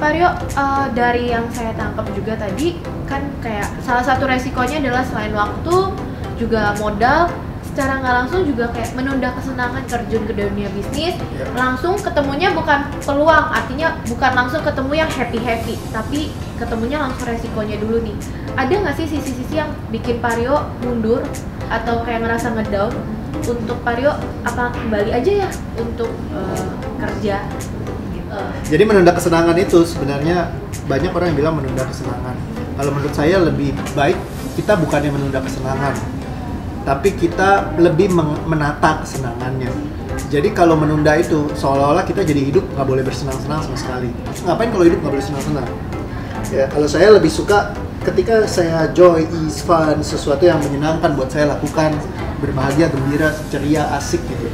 Pak Rio, dari yang saya tangkap juga tadi kan kayak salah satu resikonya adalah selain waktu juga modal, secara nggak langsung juga kayak menunda kesenangan terjun ke dunia bisnis. Langsung ketemunya bukan peluang, artinya bukan langsung ketemu yang happy tapi ketemunya langsung resikonya dulu nih. Ada nggak sih sisi-sisi yang bikin Pak Rio mundur atau kayak ngerasa ngedown? Untuk Pak Rio, apa kembali aja ya untuk kerja? Jadi menunda kesenangan itu sebenarnya banyak orang yang bilang menunda kesenangan. Kalau menurut saya lebih baik kita bukannya menunda kesenangan, tapi kita lebih menata kesenangannya. Jadi kalau menunda itu seolah-olah kita jadi hidup nggak boleh bersenang-senang sama sekali. Ngapain kalau hidup nggak boleh senang-senang? Ya, kalau saya lebih suka ketika saya joy, is fun, sesuatu yang menyenangkan buat saya lakukan, berbahagia, gembira, ceria, asik gitu.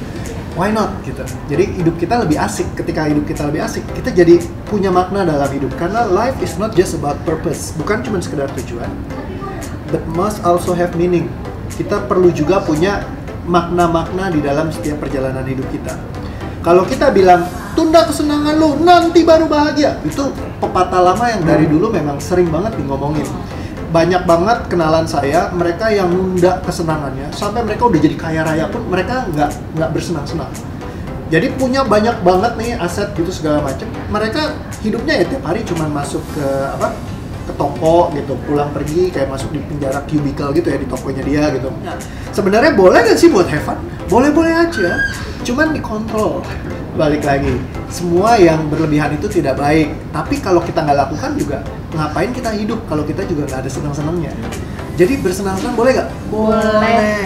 Why not gitu. Jadi hidup kita lebih asik. Ketika hidup kita lebih asik, kita jadi punya makna dalam hidup. Karena life is not just about purpose. Bukan cuma sekedar tujuan, but must also have meaning. Kita perlu juga punya makna-makna di dalam setiap perjalanan hidup kita. Kalau kita bilang, tunda kesenangan lu, nanti baru bahagia. Itu pepatah lama yang dari dulu memang sering banget ngomongin. Banyak banget kenalan saya, mereka yang nunda kesenangannya sampai mereka udah jadi kaya raya pun mereka nggak bersenang-senang. Jadi punya banyak banget nih aset gitu segala macam. Mereka hidupnya ya tiap hari cuma masuk ke toko gitu, pulang pergi kayak masuk di penjara cubicle gitu ya di tokonya dia gitu. Nah, sebenarnya boleh nggak sih buat have fun? Boleh-boleh aja, cuman dikontrol. Balik lagi, semua yang berlebihan itu tidak baik. Tapi kalau kita nggak lakukan juga, ngapain kita hidup kalau kita juga nggak ada senang-senangnya? Jadi bersenang-senang boleh nggak? Boleh.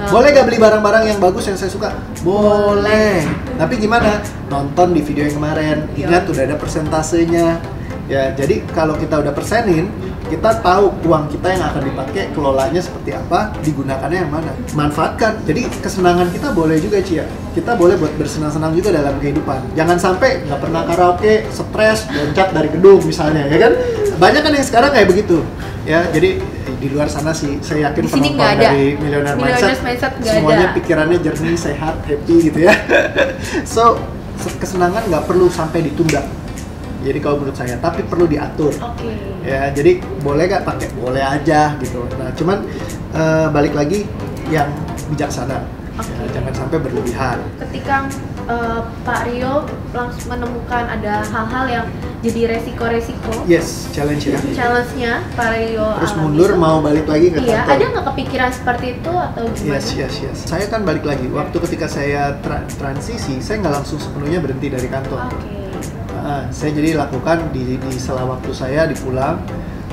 Boleh nggak beli barang-barang yang bagus yang saya suka? Boleh. Tapi gimana? Nonton di video yang kemarin, ingat udah ada persentasenya. Ya, jadi kalau kita udah persenin, kita tahu uang kita yang akan dipakai, kelolanya seperti apa, digunakannya yang mana. Manfaatkan. Jadi kesenangan kita boleh juga, Cia. Kita boleh buat bersenang-senang juga dalam kehidupan. Jangan sampai nggak pernah karaoke, stres, loncat dari gedung misalnya, ya kan? Banyak kan yang sekarang kayak begitu. Ya, jadi di luar sana sih, saya yakin penonton dari Millionaire Mindset semuanya pikirannya jernih, sehat, happy gitu ya. So, kesenangan nggak perlu sampai ditunda. Jadi kalau menurut saya, tapi perlu diatur. Ya, jadi boleh nggak pakai? Boleh aja gitu. Nah, cuman balik lagi yang bijaksana. Ya, jangan sampai berlebihan. Ketika Pak Rio langsung menemukan ada hal-hal yang jadi resiko-resiko. Yes, challenge ya. Challenge-nya Pak Rio terus mundur mau balik lagi ke kantor. Iya, ada nggak kepikiran seperti itu atau gimana? Yes. Saya kan balik lagi. Waktu ketika saya transisi, saya nggak langsung sepenuhnya berhenti dari kantor. Saya jadi lakukan di sela waktu saya di pulang,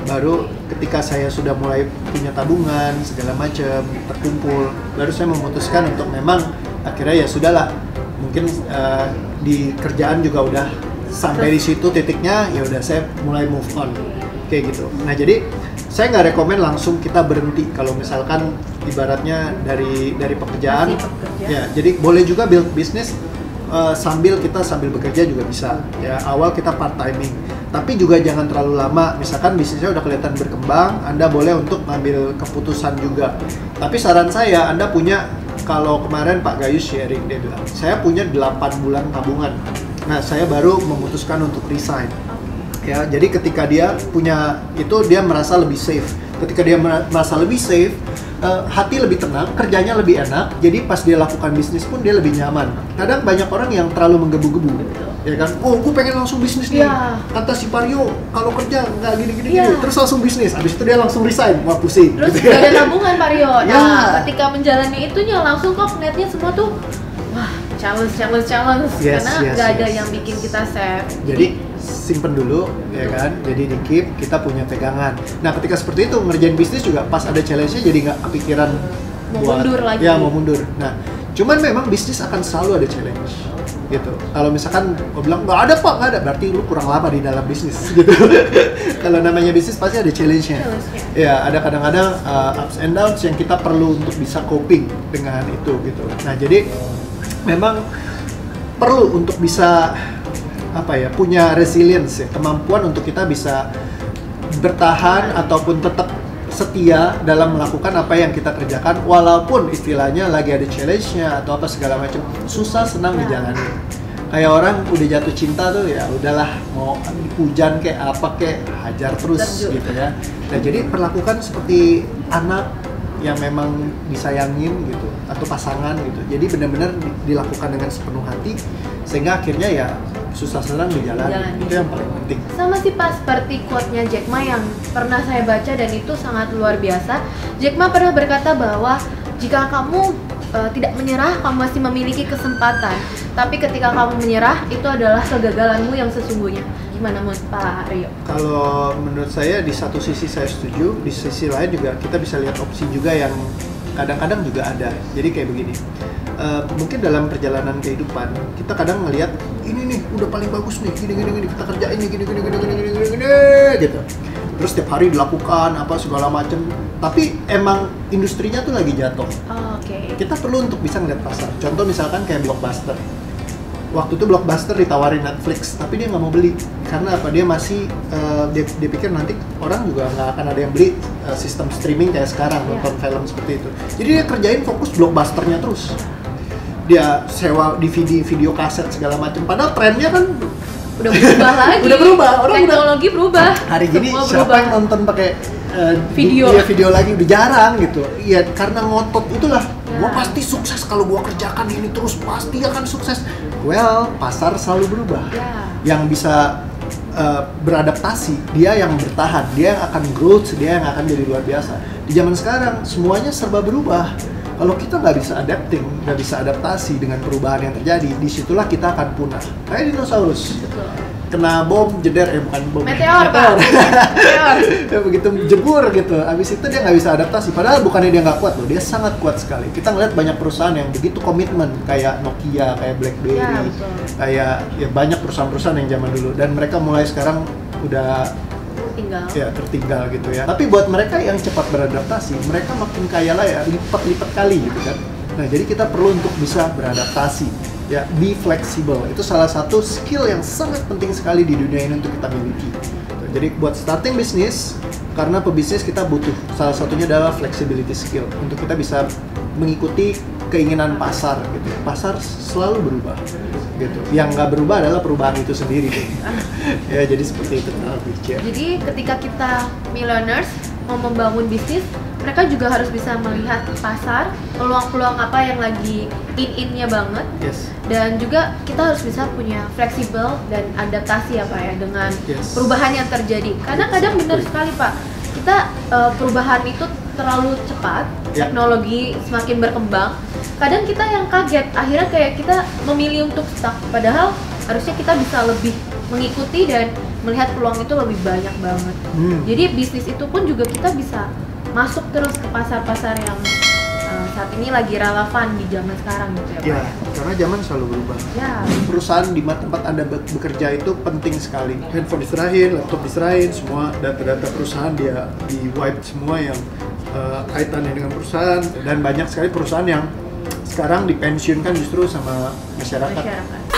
baru ketika saya sudah mulai punya tabungan segala macam terkumpul, baru saya memutuskan untuk memang akhirnya ya sudahlah, mungkin di kerjaan juga udah sampai di situ titiknya, ya udah saya mulai move on kayak gitu. Nah, jadi saya nggak rekomen langsung kita berhenti kalau misalkan ibaratnya dari pekerjaan. Ya, jadi boleh juga build bisnis sambil bekerja juga bisa. Ya, awal kita part timing, tapi juga jangan terlalu lama. Misalkan bisnisnya udah kelihatan berkembang, Anda boleh untuk ngambil keputusan juga. Tapi saran saya, Anda punya, kalau kemarin Pak Gayus sharing, dia bilang, saya punya 8 bulan tabungan. Nah, saya baru memutuskan untuk resign. Ya, jadi ketika dia punya itu, dia merasa lebih safe. Ketika dia merasa lebih safe, hati lebih tenang, kerjanya lebih enak, jadi pas dia lakukan bisnis pun dia lebih nyaman. Kadang banyak orang yang terlalu menggebu-gebu, ya kan? Oh, gue pengen langsung bisnis nih. Kata si Paryo, kalau kerja nggak gini-gini, terus langsung bisnis. Abis itu dia langsung resign, wah pusing. Terus gitu. gak ada tabungan Paryo. Nah, ketika menjalani itunya langsung kok ngeliatnya semua tuh, wah challenge. Karena nggak ada yang bikin kita safe. Jadi simpen dulu, ya kan? Jadi di keep, kita punya pegangan. Nah, ketika seperti itu ngerjain bisnis juga pas ada challenge-nya jadi nggak kepikiran mundur lagi. Ya, mau mundur. Nah, cuman memang bisnis akan selalu ada challenge gitu. Kalau misalkan gue bilang nggak ada, berarti lu kurang lama di dalam bisnis gitu. Kalau namanya bisnis pasti ada challenge-nya. Ya, ada kadang-kadang ups and downs yang kita perlu untuk bisa coping dengan itu gitu. Nah, jadi memang perlu untuk bisa punya resilience ya, kemampuan untuk kita bisa bertahan ataupun tetap setia dalam melakukan apa yang kita kerjakan, walaupun istilahnya lagi ada challenge-nya atau apa segala macam, susah senang dijalani. Kayak orang udah jatuh cinta tuh ya udahlah, mau hujan kayak apa kayak hajar terus Terjun. gitu ya. Nah jadi perlakukan seperti anak yang memang disayangin gitu, atau pasangan gitu. Jadi benar-benar dilakukan dengan sepenuh hati sehingga akhirnya ya susah senang berjalan. Berjalan. Itu yang paling penting. Sama sih Pak, seperti quote-nya Jack Ma yang pernah saya baca dan itu sangat luar biasa. Jack Ma pernah berkata bahwa jika kamu tidak menyerah, kamu masih memiliki kesempatan. Tapi ketika kamu menyerah, itu adalah kegagalanmu yang sesungguhnya. Gimana menurut Pak Rio? Kalau menurut saya di satu sisi saya setuju, di sisi lain juga kita bisa lihat opsi juga yang kadang-kadang juga ada. Jadi kayak begini, mungkin dalam perjalanan kehidupan kita kadang ngelihat ini nih udah paling bagus nih, gini kita kerjain nih gini gitu. Terus setiap hari dilakukan apa segala macem, tapi emang industrinya tuh lagi jatuh. Oh, oke. Kita perlu untuk bisa ngeliat pasar. Contoh misalkan kayak Blockbuster. Waktu itu Blockbuster ditawarin Netflix, tapi dia nggak mau beli karena apa? Dia masih dia pikir nanti orang juga nggak akan ada yang beli sistem streaming kayak sekarang, nonton film seperti itu. Jadi dia kerjain fokus Blockbusternya terus. Dia sewa DVD, video kaset segala macam. Padahal trennya kan Udah berubah lagi. Udah berubah, orang teknologi berubah. hari gini Semua siapa berubah. yang nonton pakai Video. video lagi udah jarang gitu. Iya, karena ngotot itulah. Ya. Gua pasti sukses kalau gua kerjakan ini terus, pasti akan sukses. Well, pasar selalu berubah. Ya. Yang bisa beradaptasi, dia yang bertahan, dia yang akan growth, dia yang akan jadi luar biasa. Di zaman sekarang semuanya serba berubah. Kalau kita nggak bisa adapting, nggak bisa adaptasi dengan perubahan yang terjadi, disitulah kita akan punah. Kayak dinosaurus. Betul. Kena bom, jeder, bukan bom. Meteor, Pak. Meteor. Ya, begitu jebur gitu, abis itu dia nggak bisa adaptasi. Padahal bukannya dia nggak kuat loh, dia sangat kuat sekali. Kita ngeliat banyak perusahaan yang begitu komitmen, kayak Nokia, kayak BlackBerry, Ya, betul. kayak ya banyak perusahaan-perusahaan yang zaman dulu. Dan mereka mulai sekarang udah Tinggal. ya tertinggal gitu ya. Tapi buat mereka yang cepat beradaptasi, mereka makin kaya lah ya, lipat-lipat kali gitu kan. Nah jadi kita perlu untuk bisa beradaptasi. Ya, be flexible. Itu salah satu skill yang sangat penting sekali di dunia ini untuk kita miliki. Jadi buat starting bisnis, karena pebisnis kita butuh. Salah satunya adalah flexibility skill. Untuk kita bisa mengikuti keinginan pasar gitu. Pasar selalu berubah gitu. Yang nggak berubah adalah perubahan itu sendiri. Ya, jadi seperti itu. Jadi ketika kita millionaires mau membangun bisnis, mereka juga harus bisa melihat pasar, peluang-peluang apa yang lagi in-innya banget. Yes. Dan juga kita harus bisa punya fleksibel dan adaptasi ya Pak ya dengan Yes. perubahan yang terjadi. Karena kadang benar sekali Pak, kita perubahan itu terlalu cepat, Ya. teknologi semakin berkembang. Kadang kita yang kaget, akhirnya kayak kita memilih untuk stuck. Padahal harusnya kita bisa lebih mengikuti dan melihat peluang itu lebih banyak banget. Jadi bisnis itu pun juga kita bisa masuk terus ke pasar-pasar yang saat ini lagi relevan di zaman sekarang gitu ya Pak. Ya, karena zaman selalu berubah. Ya. Perusahaan di tempat Anda bekerja itu penting sekali. Handphone diserahin, laptop diserahin, semua data-data perusahaan dia di wipe semua yang kaitannya dengan perusahaan, dan banyak sekali perusahaan yang sekarang dipensiunkan justru sama masyarakat.